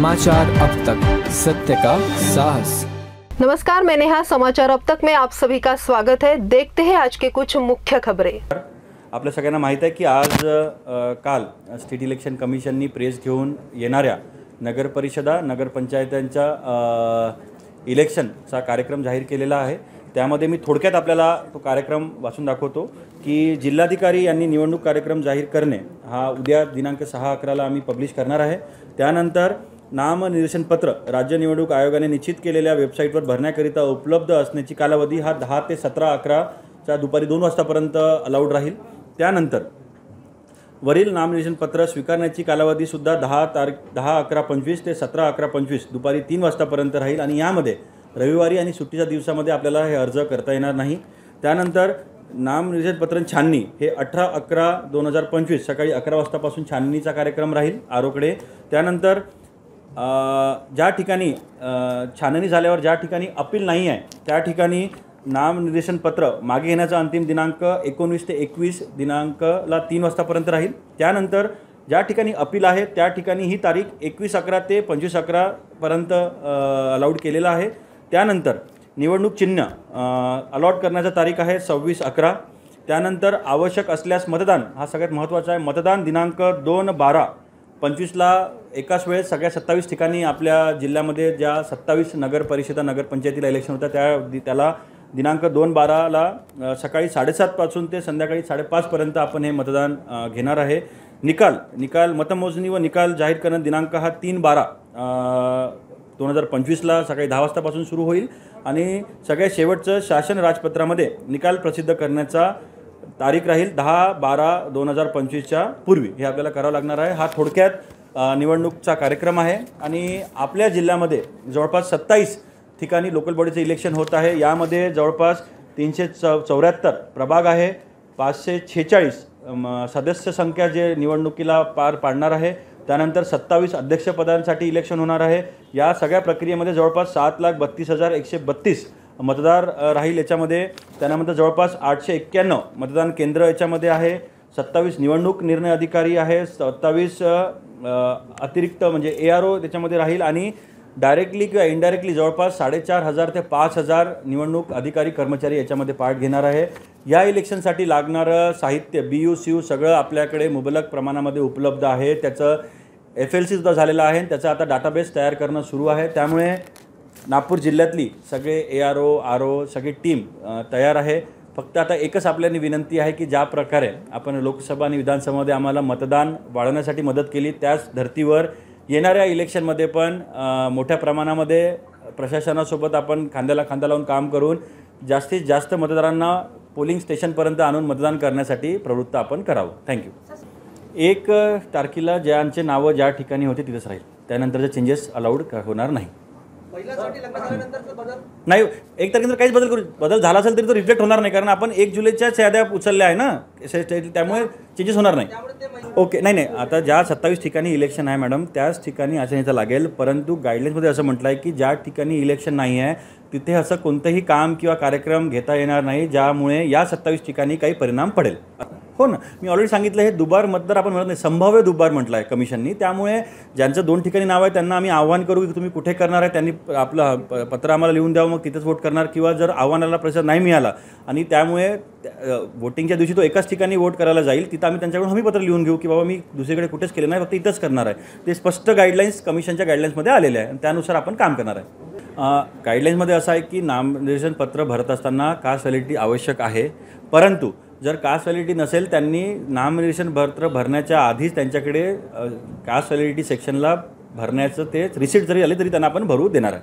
समाचार अब तक, सत्य का साहस। नमस्कार, मैं नेहा। समाचार अब तक में आप सभी का स्वागत है। देखते हैं आज के कुछ मुख्य खबरें। आपल्या सगळ्यांना माहिती आहे की आज काल स्टेट इलेक्शन कमिशननी प्रेस घेऊन येणाऱ्या नगर परिषदा नगरपंचायतांच्या इलेक्शनचा कार्यक्रम जाहीर केलेला आहे। त्यामध्ये मी थोडक्यात आपल्याला तो कार्यक्रम वाचून दाखवतो की जिल्हाधिकारी यांनी निवडणूक कार्यक्रम जाहीर करणे हा उद्या दिनांक 6/11 ला आम्ही पब्लिश करणार आहे। त्यानंतर नामनिर्देशन पत्र राज्य निवडणूक आयोगाने निश्चित केलेल्या वेबसाईटवर भरण्याकरिता उपलब्ध असण्याची कालावधी हा 10 ते 17/11 च्या दुपारी 2 वाजतापर्यंत अलाउड राहील। त्यानंतर वरील नामनिर्देशन पत्र स्वीकारण्याची कालावधी सुद्धा 10/11/25 ते 17/11/25 दुपारी 3 वाजतापर्यंत राहील आणि यामध्ये रविवारी आणि सुट्टीच्या दिवसामध्ये आपल्याला हे अर्ज करता येणार नाही। त्यानंतर नामनिर्देशन पत्र छाननी हे 18/11/2025 सकाळी 11 वाजतापासून छाननीचा कार्यक्रम राहील आरोकडे। त्यानंतर ज्या ठिकाणी छाननी झाल्यावर ज्या ठिकाणी अपील नाही आहे त्या ठिकाणी नामनिर्देशन पत्र मागे घेण्याचा अंतिम दिनांक 19 ते 21 दिनांकला 3 वाजतापर्यंत राहील। त्यानंतर ज्या ठिकाणी अपील आहे त्या ठिकाणी ही तारीख 21/11 ते 25/11 पर्यंत अलाउड केलेला आहे। त्यानंतर निवडणूक चिन्ह अलॉट करण्याची तारीख आहे 26/11। त्यानंतर आवश्यक असल्यास मतदान हा सगळ्यात महत्त्वाचा आहे। मतदान दिनांक 2/12/25 ला एकाच वेळेस सगळ्या 27 ठिकाणी आपल्या जिल्ह्यामध्ये ज्या 27 नगर परिषदा नगरपंचायतीला इलेक्शन होतं त्याला दिनांक 2/12 ला सकाळी 7:30 पासून ते संध्याकाळी 5:30 पर्यंत आपण हे मतदान घेणार आहे। निकाल मतमोजणी व निकाल जाहीर करण्याचा दिनांक हा 3/12/2025 ला सकाळी 10 वाजतापासून सुरू होईल आणि सगळ्यात शेवटचं शासन राजपत्रामध्ये निकाल प्रसिद्ध करण्याचा तारीख राहील 10/12/2025 च्या पूर्वी। हे आपल्याला करावं लागणार आहे। हा थोडक्यात निवडणूकचा कार्यक्रम आहे आणि आपल्या जिल्ह्यामध्ये जवळपास 27 ठिकाणी लोकल बॉडीचे इलेक्शन होत आहे। यामध्ये जवळपास 374 प्रभाग आहे, 546 सदस्य संख्या जे निवडणुकीला पार पाडणार आहे। त्यानंतर 27 अध्यक्षपदांसाठी इलेक्शन होणार आहे। या सगळ्या प्रक्रियेमध्ये जवळपास 7,32,132 मतदार राहील याच्यामध्ये। त्यानंतर जवळपास 891 मतदान केंद्र याच्यामध्ये आहे। 27 निवडणूक निर्णय अधिकारी आहे, 27 अतिरिक्त म्हणजे ARO त्याच्यामध्ये राहील आणि डायरेक्टली किंवा इनडायरेक्टली जवळपास 4,500 ते 5,000 निवडणूक अधिकारी कर्मचारी याच्यामध्ये पार्ट घेणार आहे। या इलेक्शनसाठी लागणारं साहित्य BU सगळं आपल्याकडे मुबलक प्रमाणामध्ये उपलब्ध आहे। त्याचं FLC सुद्धा झालेलं आहे, त्याचा आता डाटाबेस तयार करणं सुरू आहे। त्यामुळे नागपूर जिल्ह्यातली सगळे ARO सगळी टीम तयार आहे। फक्त आता एकच आपल्याला विनंती आहे की ज्या प्रकारे आपण लोकसभा आणि विधानसभामध्ये आम्हाला मतदान वाढवण्यासाठी मदत केली त्याच धर्तीवर येणाऱ्या इलेक्शनमध्ये पण मोठ्या प्रमाणामध्ये प्रशासनासोबत आपण खांद्याला खांदा लावून काम करून जास्तीत जास्त मतदारांना पोलिंग स्टेशनपर्यंत आणून मतदान करण्यासाठी प्रवृत्त आपण करावं। थँक्यू। 1 तारखेला ज्यांचे नावं ज्या ठिकाणी होते तिथेच राहील, त्यानंतरचे चेंजेस अलाउड होणार नाही। नाही, 1 तारखेनंतर काहीच बदल झाला असेल तरी तो रिफ्लेक्ट होणार नाही, कारण आपण 1 जुलैच्याच याद्या उचलल्या आहे ना, त्यामुळे चेंजेस होणार नाही। ओके, नाही आता ज्या 27 ठिकाणी इलेक्शन आहे मॅडम त्याच ठिकाणी आचरणाचा लागेल, परंतु गाईडलाईन्समध्ये असं म्हटलं आहे की ज्या ठिकाणी इलेक्शन नाही आहे तिथे असं कोणतंही काम किंवा कार्यक्रम घेता येणार नाही ज्यामुळे या 27 ठिकाणी काही परिणाम पडेल। हो ना, मी ऑलरेडी सांगितलं हे दुबार मतदार आपण म्हणत नाही, संभाव्य दुबार म्हटलं आहे कमिशननी। त्यामुळे ज्यांचं 2 ठिकाणी नाव आहे त्यांना आम्ही आव्हान करू की तुम्ही कुठे करणार आहे त्यांनी आपलं पत्र आम्हाला लिहून द्यावं, मग तिथेच वोट करणार। किंवा जर आव्हानाला प्रतिसाद नाही मिळाला आणि त्यामुळे वोटिंगच्या दिवशी तो एकाच ठिकाणी वोट करायला जाईल तिथं आम्ही त्यांच्याकडून हमी पत्र लिहून घेऊ की बाबा मी दुसरीकडे कुठेच केलं नाही, फक्त इथंच करणार आहे। ते स्पष्ट गाईडलाईन्स कमिशनच्या गाईडलाईन्समध्ये आलेले आहे आणि त्यानुसार आपण काम करणार आहे। गाईडलाईन्समध्ये असं आहे की नामनिर्देशन पत्र भरत असताना कास्ट व्हॅलिडिटी आवश्यक आहे, परंतु जर कास्ट व्हॅलिडिटी नसेल त्यांनी नामनिर्देशन पत्र भरण्याच्या आधीच त्यांच्याकडे कास्ट व्हॅलिडिटी सेक्शनला भरण्याचं ते रिसिप्ट जरी आले तरी त्यांना आपण भरू देणार आहे।